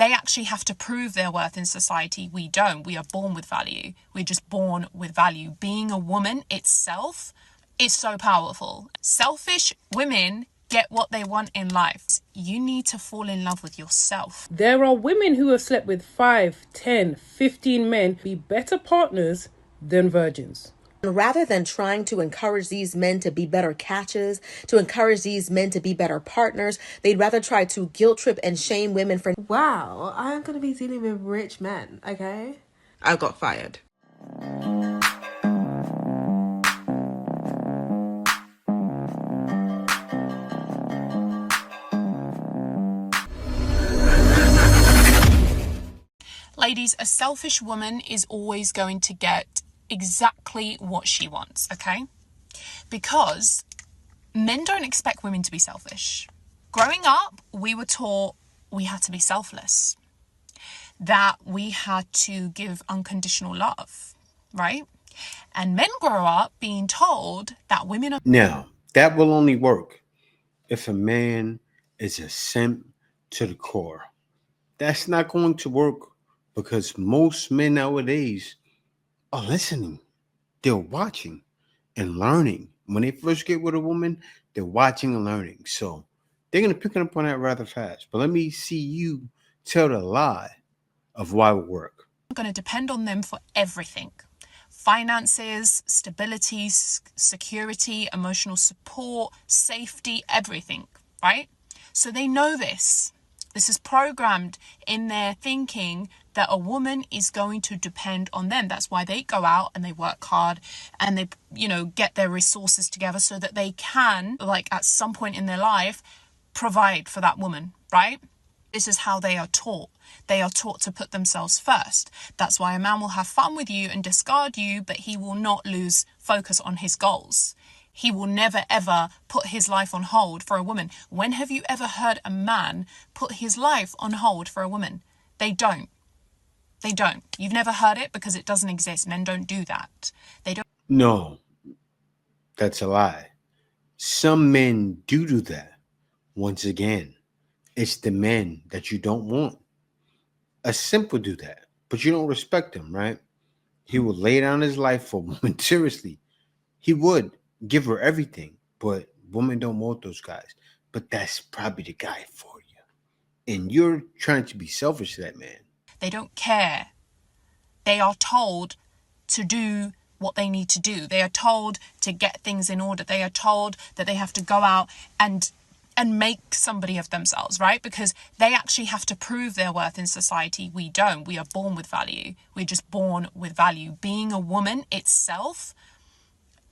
They actually have to prove their worth in society. We don't. We are born with value. We're just born with value. Being a woman itself is so powerful. Selfish women get what they want in life. You need to fall in love with yourself. There are women who have slept with 5, 10, 15 men be better partners than virgins. Rather than trying to encourage these men to be better catches, to encourage these men to be better partners, they'd rather try to guilt trip and shame women for, wow, I'm going to be dealing with rich men, okay? I got fired. Ladies, a selfish woman is always going to get exactly what she wants, okay? Because men don't expect women to be selfish. Growing up, we were taught we had to be selfless, that we had to give unconditional love, right? And men grow up being told that women are... Now, that will only work if a man is a simp to the core. That's not going to work because most men nowadays are listening. They're watching and learning. When they first get with a woman, they're watching and learning. So they're going to pick up on that rather fast. But let me see you tell the lie of why it would work. I'm going to depend on them for everything. Finances, stability, security, emotional support, safety, everything, right? So they know this. This is programmed in their thinking that a woman is going to depend on them. That's why they go out and they work hard and they, get their resources together so that they can, at some point in their life, provide for that woman, right? This is how they are taught. They are taught to put themselves first. That's why a man will have fun with you and discard you, but he will not lose focus on his goals. He will never, ever put his life on hold for a woman. When have you ever heard a man put his life on hold for a woman? They don't. They don't. You've never heard it because it doesn't exist. Men don't do that. They don't. No, that's a lie. Some men do that. Once again, it's the men that you don't want. A simp would do that, but you don't respect him, right? He would lay down his life for a woman. Seriously, he would give her everything, but women don't want those guys. But that's probably the guy for you. And you're trying to be selfish to that man. They don't care. They are told to do what they need to do. They are told to get things in order. They are told that they have to go out and make somebody of themselves, right? Because they actually have to prove their worth in society. We don't. We are born with value. We're just born with value. Being a woman itself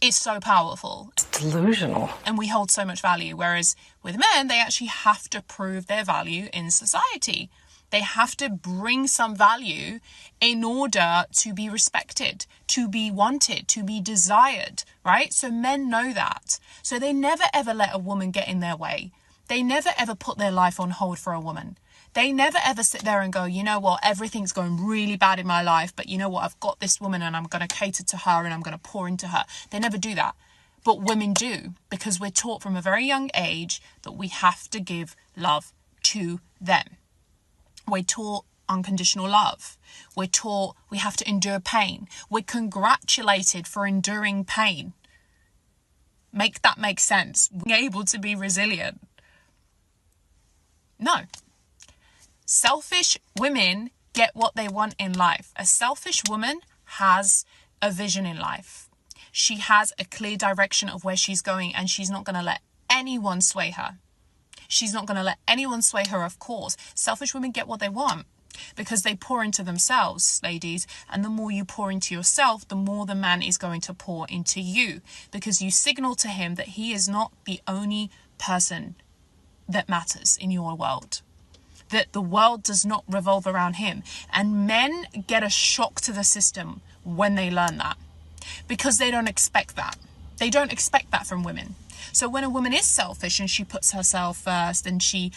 is so powerful. It's delusional. And we hold so much value. Whereas with men, they actually have to prove their value in society. They have to bring some value in order to be respected, to be wanted, to be desired, right? So men know that. So they never ever let a woman get in their way. They never ever put their life on hold for a woman. They never ever sit there and go, you know what, everything's going really bad in my life, but you know what, I've got this woman and I'm going to cater to her and I'm going to pour into her. They never do that. But women do, because we're taught from a very young age that we have to give love to them. We're taught unconditional love. We're taught we have to endure pain. We're congratulated for enduring pain. Make that make sense. Being able to be resilient. No. Selfish women get what they want in life. A selfish woman has a vision in life. She has a clear direction of where she's going, and she's not going to let anyone sway her. She's not going to let anyone sway her, of course. Selfish women get what they want because they pour into themselves, ladies. And the more you pour into yourself, the more the man is going to pour into you, because you signal to him that he is not the only person that matters in your world, that the world does not revolve around him. And men get a shock to the system when they learn that, because they don't expect that. They don't expect that from women. So when a woman is selfish and she puts herself first and she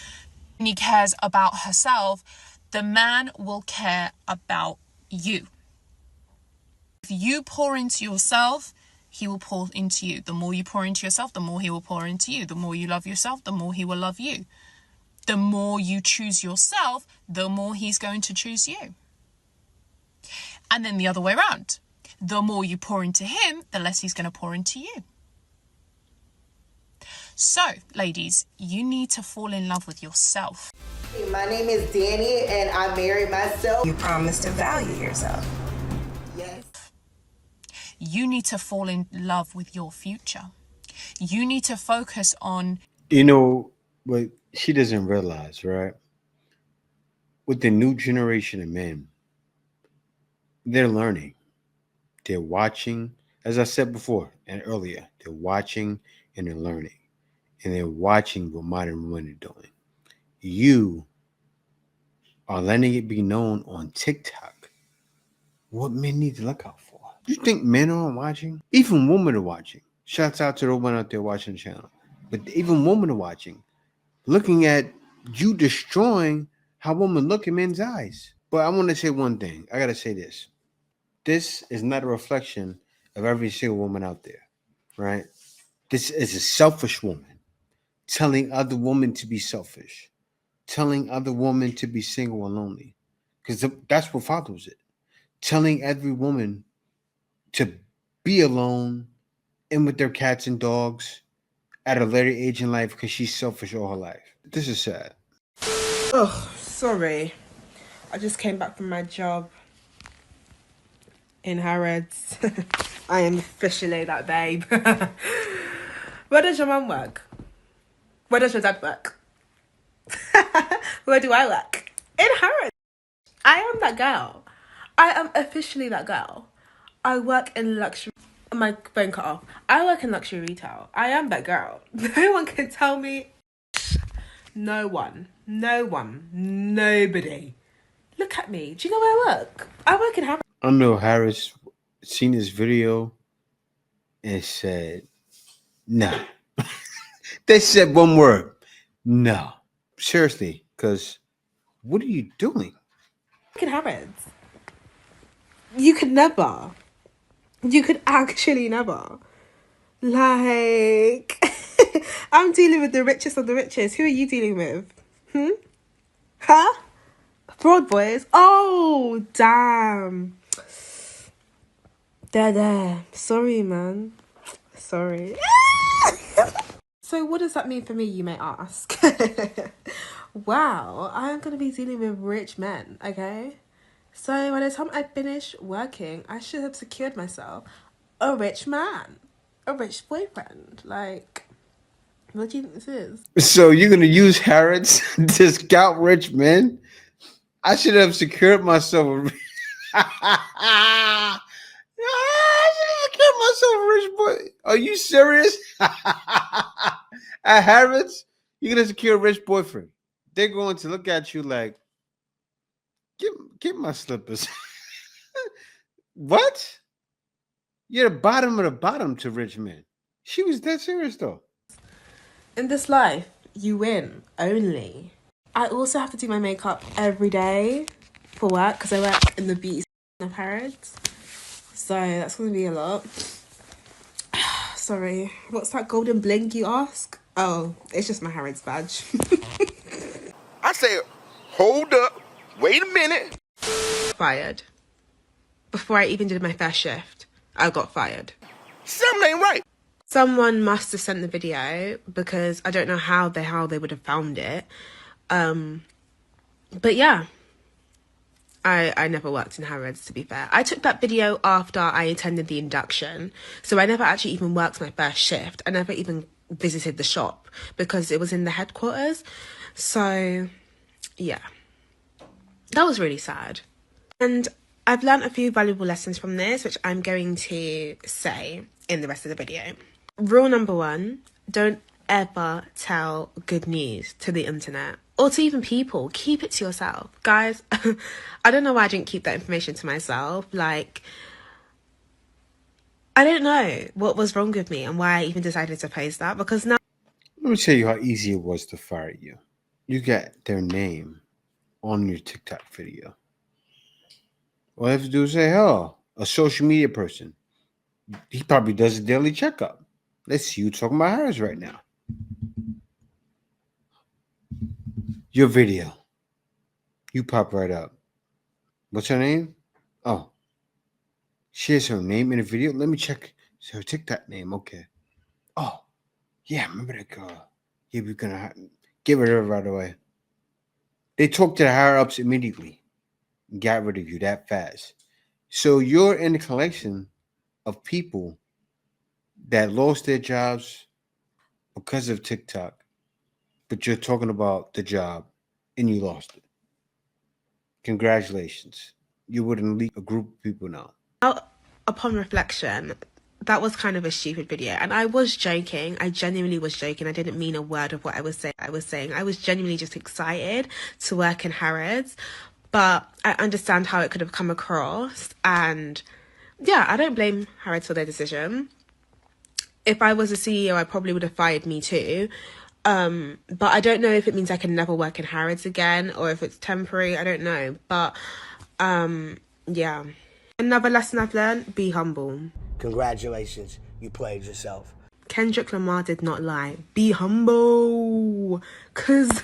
cares about herself, the man will care about you. If you pour into yourself, he will pour into you. The more you pour into yourself, the more he will pour into you. The more you love yourself, the more he will love you. The more you choose yourself, the more he's going to choose you. And then the other way around. The more you pour into him, the less he's going to pour into you. So, ladies, you need to fall in love with yourself. My name is Danny and I married myself. You promise to value yourself. Yes. You need to fall in love with your future. You need to focus on... You know what she doesn't realize, right? With the new generation of men, they're learning. They're watching, as I said before and earlier, they're watching and they're learning. And they're watching what modern women are doing. You are letting it be known on TikTok what men need to look out for. You think men aren't watching? Even women are watching. Shouts out to the woman out there watching the channel. But even women are watching, looking at you destroying how women look in men's eyes. But I want to say one thing. I got to say this. This is not a reflection of every single woman out there, right? This is a selfish woman telling other women to be selfish, telling other women to be single and lonely, because that's what follows it. Telling every woman to be alone and with their cats and dogs at a later age in life because she's selfish all her life. This is sad. Oh, sorry. I just came back from my job in Harrods. I am officially that babe. Where does your mum work? Where does your dad work? Where do I work? In Harrods. I am that girl. I am officially that girl. I work in luxury. My phone cut off. I work in luxury retail. I am that girl. No one can tell me. No one. Nobody. Look at me. Do you know where I work? I work in Harrods. I know Harris seen this video and said, no. They said one word. No. Seriously, because what are you doing? In Harrods. You could never. You could actually never. Like, I'm dealing with the richest of the richest. Who are you dealing with? Huh? Broad boys? Oh, damn. They're there. Sorry, man. Sorry. So what does that mean for me, you may ask? Wow, I am going to be dealing with rich men, okay? So by the time I finish working, I should have secured myself a rich man, a rich boyfriend. Like, what do you think this is? So you're going to use Harrods to scout rich men? I should have secured myself I should have secured myself a rich boy. Are you serious? At Harrods, you're going to secure a rich boyfriend. They're going to look at you like, get my slippers. What? You're the bottom of the bottom to rich men. She was dead serious though. In this life, you win only. I also have to do my makeup every day for work because I work in the beauty of Harrods. So that's going to be a lot. Sorry, what's that golden bling you ask? Oh, it's just my Harrods badge. I said, hold up, wait a minute. Fired. Before I even did my first shift, I got fired. Something ain't right. Someone must have sent the video because I don't know how they would have found it. But yeah, I never worked in Harrods, to be fair. I took that video after I attended the induction, so I never actually even worked my first shift. I never even visited the shop because it was in the headquarters. So yeah, that was really sad. And I've learned a few valuable lessons from this, which I'm going to say in the rest of the video. Rule number 1, don't ever tell good news to the internet or to even people. Keep it to yourself. Guys, I don't know why I didn't keep that information to myself. Like, I don't know what was wrong with me and why I even decided to post that, because now... Let me tell you how easy it was to fire you. You got their name on your TikTok video. All I have to do is say, oh, a social media person. He probably does a daily checkup. Let's see you talking about hers right now. Your video. You pop right up. What's her name? Oh, she has her name in the video. Let me check her TikTok name. Okay. Oh, yeah, remember that girl. Yeah, we're gonna get rid of her right away. They talked to the higher ups immediately. Got rid of you that fast. So you're in the collection of people that lost their jobs because of TikTok, but you're talking about the job and you lost it. Congratulations. You wouldn't lead a group of people now. Upon reflection, that was kind of a stupid video, and I was joking. I genuinely was joking. I didn't mean a word of what I was saying. I was genuinely just excited to work in Harrods, but I understand how it could have come across, and yeah, I don't blame Harrods for their decision. If I was a CEO, I probably would have fired me too. But I don't know if it means I can never work in Harrods again or if it's temporary. I don't know. But yeah. Another lesson I've learned, be humble. Congratulations, you played yourself. Kendrick Lamar did not lie. Be humble. Because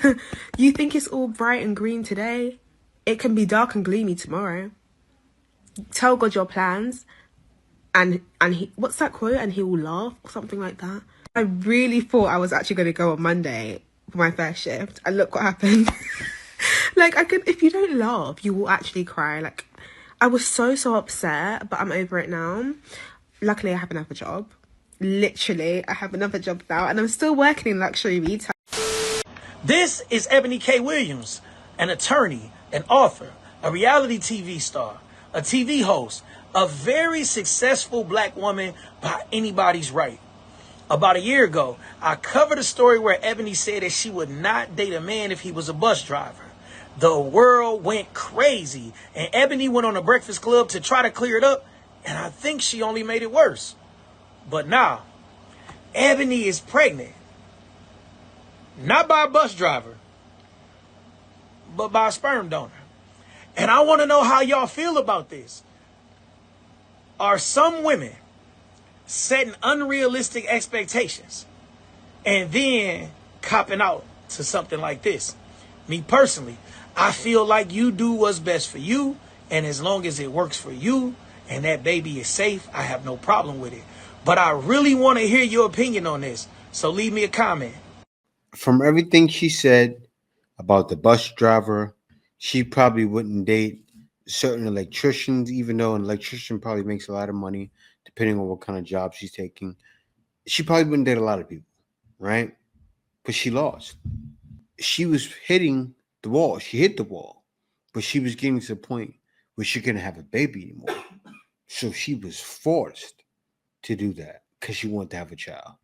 you think it's all bright and green today. It can be dark and gloomy tomorrow. Tell God your plans. And he, what's that quote? And he will laugh or something like that. I really thought I was actually going to go on Monday for my first shift. And look what happened. Like, if you don't laugh, you will actually cry. Like, I was so upset, but I'm over it now. Luckily, I have another job. Literally, I have another job now, and I'm still working in luxury retail. This is Ebony K. Williams, an attorney, an author, a reality TV star, a TV host, a very successful black woman by anybody's right. About a year ago, I covered a story where Ebony said that she would not date a man if he was a bus driver. The world went crazy, and Ebony went on a Breakfast Club to try to clear it up, and I think she only made it worse. But now, Ebony is pregnant. Not by a bus driver, but by a sperm donor. And I want to know how y'all feel about this. Are some women setting unrealistic expectations and then copping out to something like this? Me personally, I feel like you do what's best for you, and as long as it works for you and that baby is safe, I have no problem with it. But I really want to hear your opinion on this, so leave me a comment. From everything she said about the bus driver, she probably wouldn't date certain electricians, even though an electrician probably makes a lot of money, depending on what kind of job she's taking. She probably wouldn't date a lot of people, right? But she lost. She was hitting the wall. She hit the wall, but she was getting to the point where she couldn't have a baby anymore. So she was forced to do that because she wanted to have a child.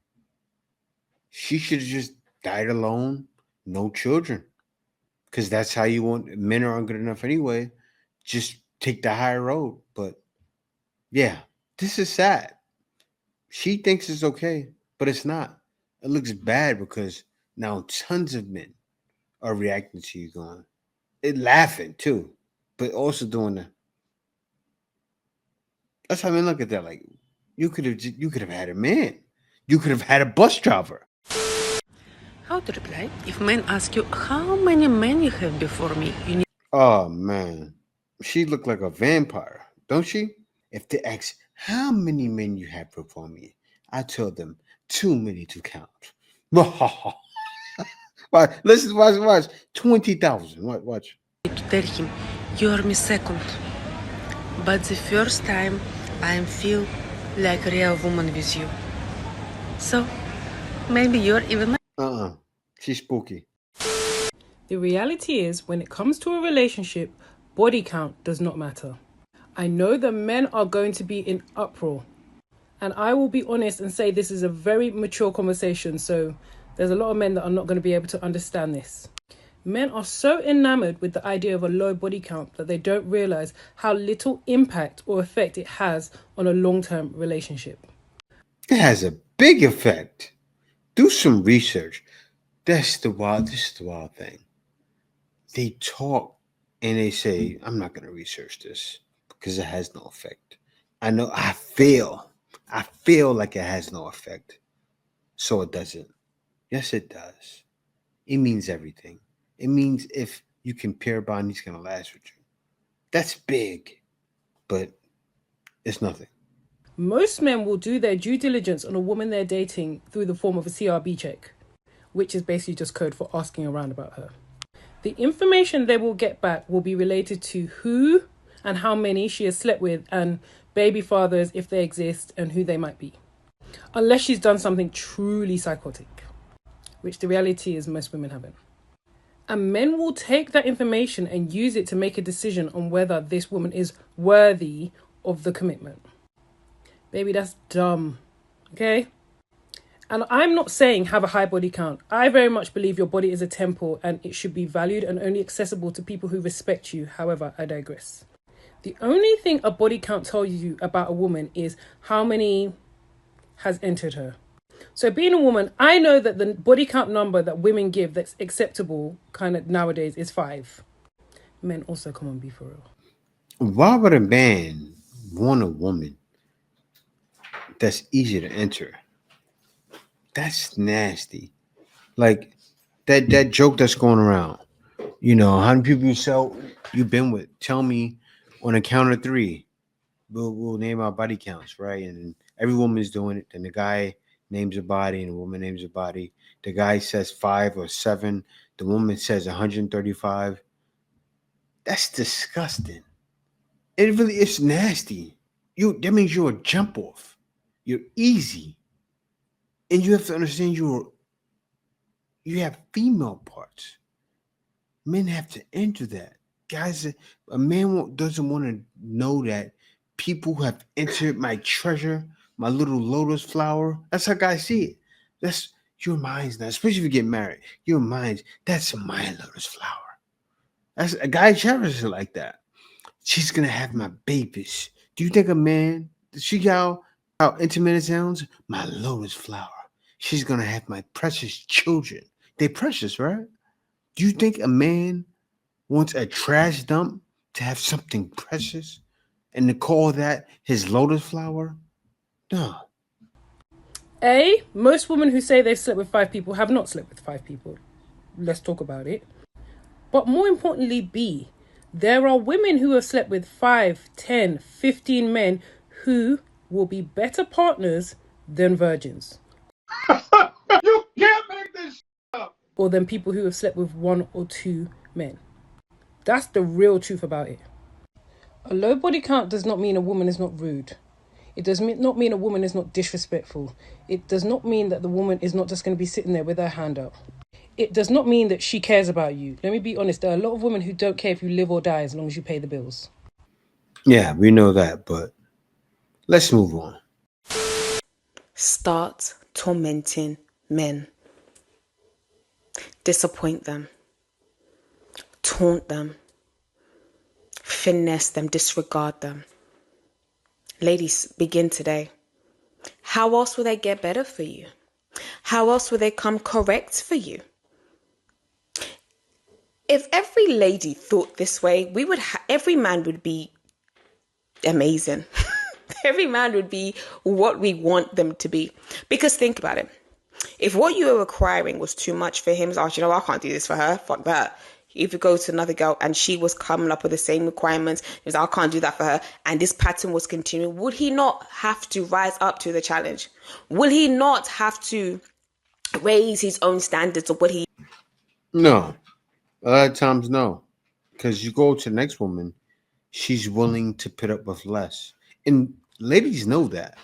She should have just died alone, no children, because that's how you want. Men aren't good enough anyway. Just take the high road. But yeah, this is sad. She thinks it's okay, but it's not. It looks bad because now tons of men are reacting to you going, it laughing too, but also doing the. That's how men look at that. Like you could have had a man, you could have had a bus driver. How to reply if men ask you how many men you have before me? You need. Oh man, she looked like a vampire, don't she? If they ask how many men you have before me, I tell them too many to count. Listen, watch. 20,000. Watch. To tell him you are my second, but the first time I feel like a real woman with you. So maybe you're even. She's spooky. The reality is, when it comes to a relationship, body count does not matter. I know that men are going to be in uproar. And I will be honest and say this is a very mature conversation, so there's a lot of men that are not going to be able to understand this. Men are so enamored with the idea of a low body count that they don't realize how little impact or effect it has on a long-term relationship. It has a big effect. Do some research. This is the wild thing. They talk and they say, I'm not going to research this because it has no effect. I feel like it has no effect. So it doesn't. Yes, it does. It means everything. It means if you can pair bond, he's gonna last with you. That's big, but it's nothing. Most men will do their due diligence on a woman they're dating through the form of a CRB check, which is basically just code for asking around about her. The information they will get back will be related to who and how many she has slept with and baby fathers, if they exist, and who they might be. Unless she's done something truly psychotic, which the reality is most women haven't. And men will take that information and use it to make a decision on whether this woman is worthy of the commitment. Baby, that's dumb. Okay? And I'm not saying have a high body count. I very much believe your body is a temple and it should be valued and only accessible to people who respect you. However, I digress. The only thing a body count tells you about a woman is how many has entered her. So being a woman, I know that the body count number that women give that's acceptable kind of nowadays is 5. Men also, come on, be for real. Why would a man want a woman that's easy to enter? That's nasty. Like that joke that's going around. You know, how many people you've been with? Tell me on a count of 3. We'll name our body counts, right? And every woman's doing it. And the guy names a body and the woman names a body. The guy says 5 or 7. The woman says 135. That's disgusting. It really is nasty. That means you're a jump off. You're easy. And you have to understand you have female parts. Men have to enter that. Guys, a man doesn't want to know that people have entered my treasure, my little lotus flower. That's how guys see it. That's your mind's now, especially if you get married. Your mind's, that's my lotus flower. That's a guy cherishes it like that. She's gonna have my babies. Do you think a man, see how intimate it sounds? My lotus flower. She's gonna have my precious children. They're precious, right? Do you think a man wants a trash dump to have something precious and to call that his lotus flower? No. A, most women who say they've slept with 5 people have not slept with 5 people. Let's talk about it. But more importantly, B, there are women who have slept with 5, 10, 15 men who will be better partners than virgins. You can't make this up. Or than people who have slept with 1 or 2 men. That's the real truth about it. A low body count does not mean a woman is not rude. It does not mean a woman is not disrespectful. It does not mean that the woman is not just going to be sitting there with her hand up. It does not mean that she cares about you. Let me be honest, there are a lot of women who don't care if you live or die as long as you pay the bills. Yeah, we know that, but let's move on. Start tormenting men. Disappoint them. Taunt them. Finesse them. Disregard them. Ladies, begin today. How else will they get better for you? How else will they come correct for you? If every lady thought this way, every man would be amazing. Every man would be what we want them to be. Because think about it. If what you were requiring was too much for him, you know, I can't do this for her. Fuck that. If you go to another girl and she was coming up with the same requirements, I can't do that for her, and this pattern was continuing, would he not have to rise up to the challenge? Will he not have to raise his own standards of what he... No. A lot of times, no. Because you go to the next woman, she's willing to put up with less. And ladies know that.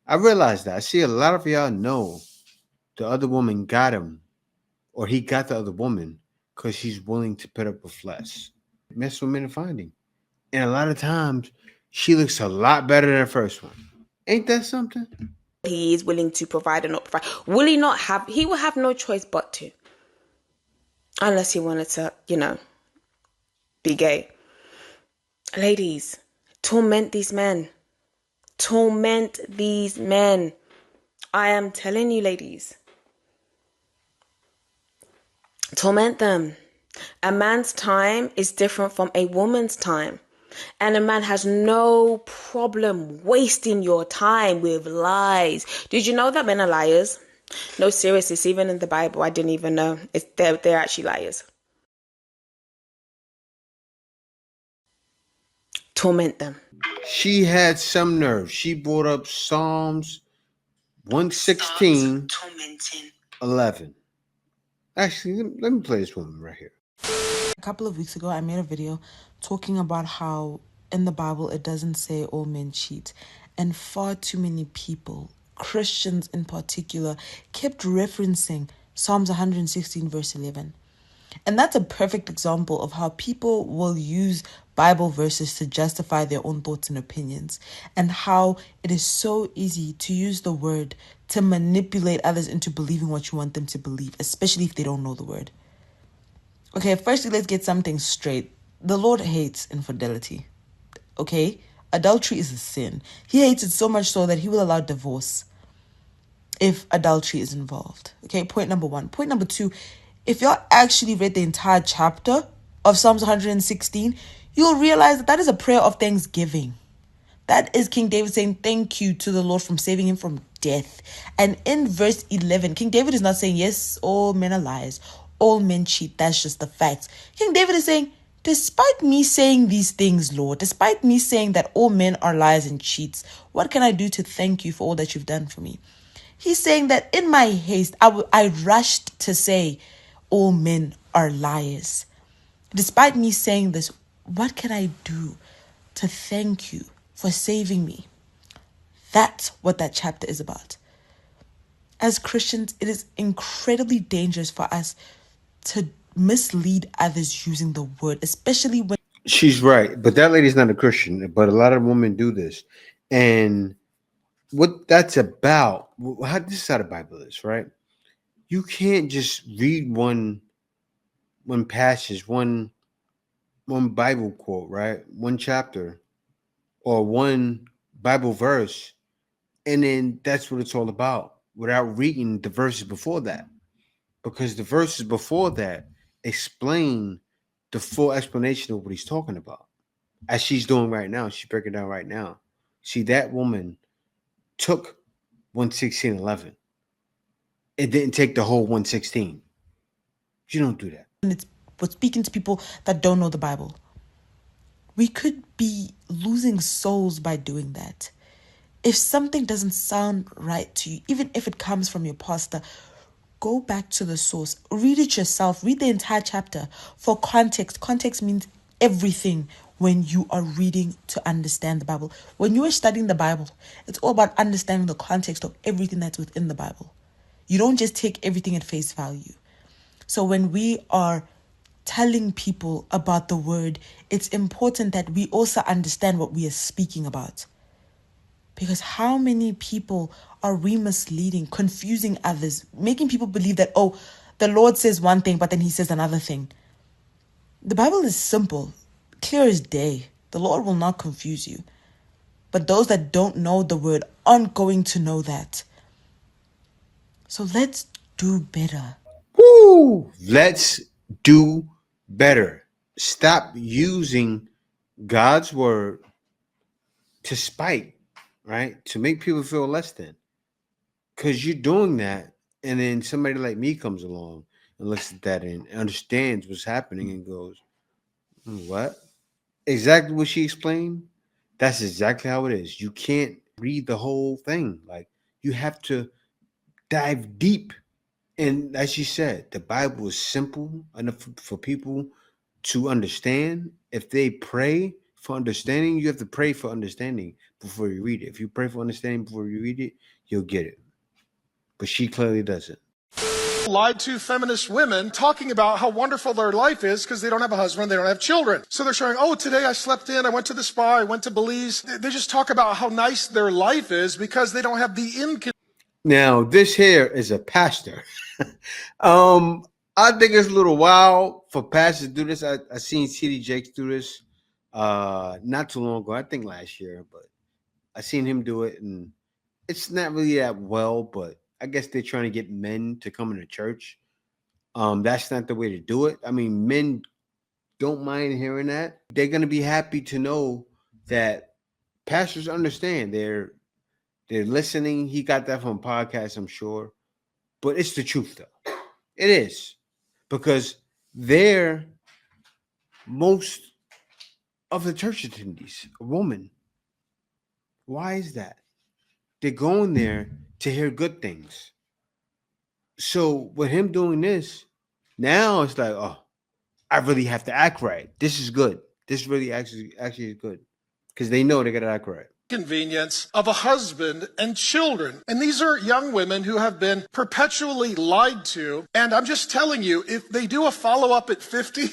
I realize that. I see a lot of y'all know the other woman got him, or he got the other woman, because she's willing to put up with less. That's what men are finding. And a lot of times, she looks a lot better than the first one. Ain't that something? He is willing to provide or not provide. Will he not have... He will have no choice but to. Unless he wanted to, be gay. Ladies, torment these men. Torment these men. I am telling you, ladies. Torment them. A man's time is different from a woman's time. And a man has no problem wasting your time with lies. Did you know that men are liars? No, seriously, it's even in the Bible. I didn't even know. They're actually liars. torment them. She had some nerve. She brought up Psalms 116, Tormenting. 11. Actually, let me play this woman right here. A couple of weeks ago, I made a video talking about how in the Bible it doesn't say all men cheat. And far too many people, Christians in particular, kept referencing Psalms 116, verse 11. And that's a perfect example of how people will use Bible verses to justify their own thoughts and opinions, and how it is so easy to use the word to manipulate others into believing what you want them to believe, especially if they don't know the word. Okay, firstly, let's get something straight. The Lord hates infidelity. Okay? Adultery is a sin. He hates it so much so that he will allow divorce if adultery is involved. Okay, point number one. Point number two, if y'all actually read the entire chapter of Psalms 116, you'll realize that is a prayer of thanksgiving. That is King David saying thank you to the Lord from saving him from death. And in verse 11, King David is not saying, yes, all men are liars, all men cheat, that's just the facts. King David is saying, despite me saying these things, Lord, despite me saying that all men are liars and cheats, what can I do to thank you for all that you've done for me? He's saying that in my haste, I rushed to say all men are liars. Despite me saying this, what can I do to thank you for saving me? That's what that chapter is about. As Christians, it is incredibly dangerous for us to mislead others using the word, especially when... She's right, but that lady's not a Christian, but a lot of women do this. And what that's about, how this is how the Bible is, right? You can't just read one passage, one Bible quote, right? One chapter or one Bible verse, and then that's what it's all about without reading the verses before that. Because the verses before that explain the full explanation of what he's talking about. As she's doing right now, she's breaking down right now. See, that woman took 116:11. It didn't take the whole 116. You don't do that. It's for speaking to people that don't know the Bible. We could be losing souls by doing that. If something doesn't sound right to you, even if it comes from your pastor, go back to the source. Read it yourself. Read the entire chapter for context. Context means everything when you are reading to understand the Bible. When you are studying the Bible, it's all about understanding the context of everything that's within the Bible. You don't just take everything at face value. So when we are telling people about the word, it's important that we also understand what we are speaking about. Because how many people are we misleading, confusing others, making people believe that, oh, the Lord says one thing, but then he says another thing. The Bible is simple, clear as day. The Lord will not confuse you. But those that don't know the word aren't going to know that. So let's do better. Woo! Let's do better. Stop using God's word to spite, right? To make people feel less than. Because you're doing that, and then somebody like me comes along and looks at that and understands what's happening and goes, what? Exactly what she explained? That's exactly how it is. You can't read the whole thing. Like, you have to dive deep. And as you said, the Bible is simple enough for people to understand. If they pray for understanding, you have to pray for understanding before you read it. If you pray for understanding before you read it, you'll get it. But she clearly doesn't. Lied to feminist women talking about how wonderful their life is because they don't have a husband, they don't have children. So they're showing, oh, today I slept in, I went to the spa, I went to Belize. They just talk about how nice their life is because they don't have the income. Now, this here is a pastor. I think it's a little wild for pastors to do this. I seen TD Jakes do this not too long ago. I think last year, but I seen him do it, and it's not really that well, but I guess they're trying to get men to come into church. That's not the way to do it. I mean, men don't mind hearing that. They're going to be happy to know that pastors understand. They're listening. He got that from a podcast, I'm sure. But it's the truth, though. It is. Because most of the church attendees, a woman. Why is that? They're going there to hear good things. So with him doing this, now it's like, oh, I really have to act right. This is good. This really actually is good. Because they know they gotta act right. Convenience of a husband and children. And these are young women who have been perpetually lied to. And I'm just telling you, if they do a follow-up at 50,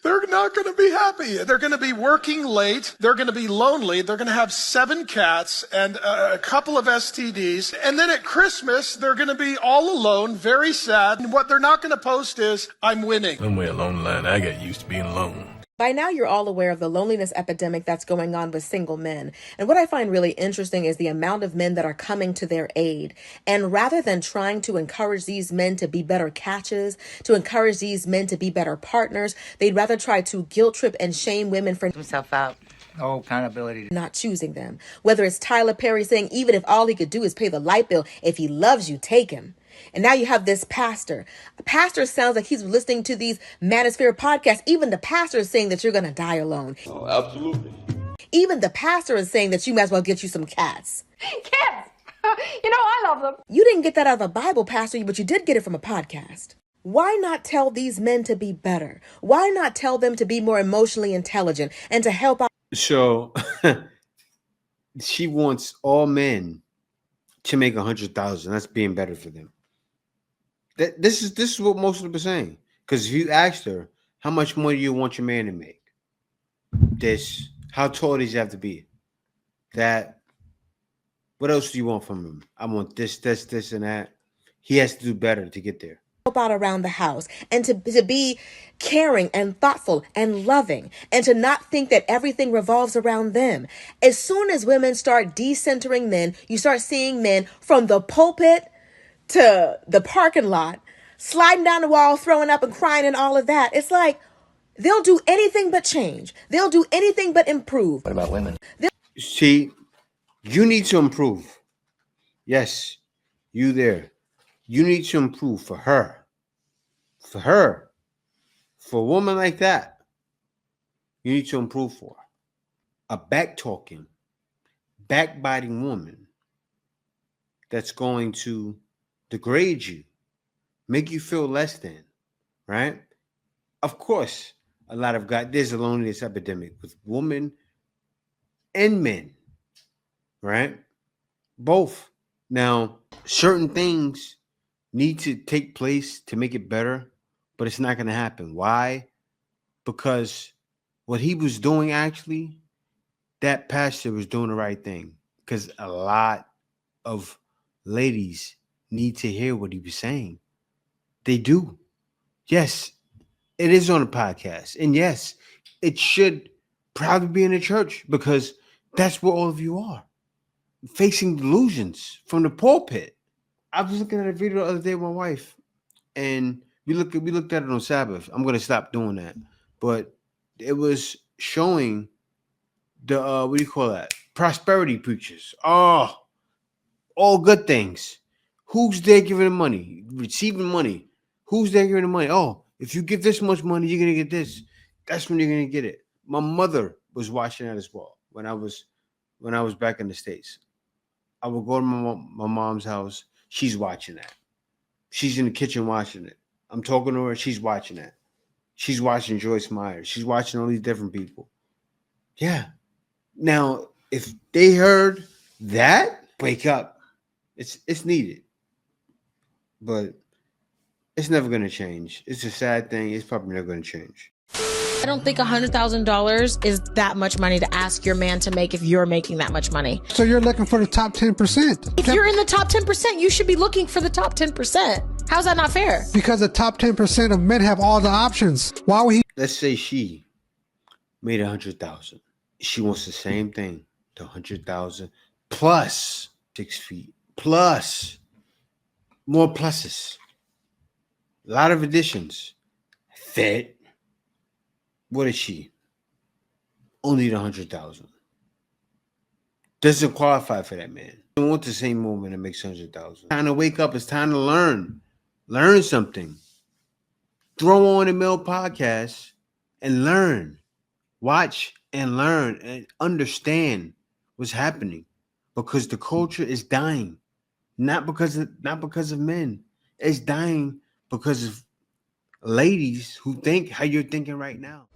they're not going to be happy. They're going to be working late. They're going to be lonely. They're going to have 7 cats and a couple of STDs. And then at Christmas, they're going to be all alone, very sad. And what they're not going to post is, I'm winning. Somewhere along the line, I got used to being alone. By now, you're all aware of the loneliness epidemic that's going on with single men. And what I find really interesting is the amount of men that are coming to their aid. And rather than trying to encourage these men to be better catches, to encourage these men to be better partners, they'd rather try to guilt trip and shame women for himself out. No accountability. Not choosing them. Whether it's Tyler Perry saying, even if all he could do is pay the light bill, if he loves you, take him. And now you have this pastor. A pastor sounds like he's listening to these Manosphere podcasts. Even the pastor is saying that you're going to die alone. Oh, absolutely. Even the pastor is saying that you might as well get you some cats. Cats! You know, I love them. You didn't get that out of a Bible, pastor, but you did get it from a podcast. Why not tell these men to be better? Why not tell them to be more emotionally intelligent and to help out? So she wants all men to make 100,000. That's being better for them. This is what most of them are saying. Because if you asked her, how much money do you want your man to make? This, how tall does he have to be? That, what else do you want from him? I want this, and that. He has to do better to get there. Help out around the house and to be caring and thoughtful and loving and to not think that everything revolves around them. As soon as women start decentering men, you start seeing men from the pulpit to the parking lot, sliding down the wall, throwing up and crying and all of that. It's like they'll do anything but change. They'll do anything but improve. What about women? See, you need to improve. Yes, you there. You need to improve for her. For her. For a woman like that, you need to improve for her. A back-talking, backbiting woman that's going to degrade you, make you feel less than, right? Of course, a lot of guys, there's a loneliness epidemic with women and men, right? Both. Now, certain things need to take place to make it better, but it's not going to happen. Why? Because what he was doing, actually, that pastor was doing the right thing. Because a lot of ladies need to hear what he was saying. They do. Yes, it is on a podcast. And yes, it should probably be in a church because that's where all of you are. Facing delusions from the pulpit. I was looking at a video the other day with my wife, and we looked at it on Sabbath. I'm gonna stop doing that, but it was showing the what do you call that? Prosperity preachers. Oh, all good things. Who's there giving them money, receiving money? Who's there giving them money? Oh, if you give this much money, you're gonna get this. That's when you're gonna get it. My mother was watching that as well when I was back in the States. I would go to my mom's house. She's watching that. She's in the kitchen watching it. I'm talking to her. She's watching that. She's watching Joyce Meyer. She's watching all these different people. Yeah. Now, if they heard that, wake up. It's needed. But it's never going to change. It's a sad thing. It's probably never going to change. I don't think $100,000 is that much money to ask your man to make if you're making that much money. So you're looking for the top 10%. If you're in the top 10%, you should be looking for the top 10%. How's that not fair? Because the top 10% of men have all the options. Why would he? Let's say she made 100,000. She wants the same thing, the 100,000 plus 6 feet, plus more pluses. A lot of additions. Fit. What is she? Only the 100,000. Doesn't qualify for that man. I don't want the same woman that makes 100,000. Time to wake up. It's time to learn. Learn something. Throw on a male podcast and learn. Watch and learn and understand what's happening, because the culture is dying, not because of men. It's dying because of ladies who think how you're thinking right now.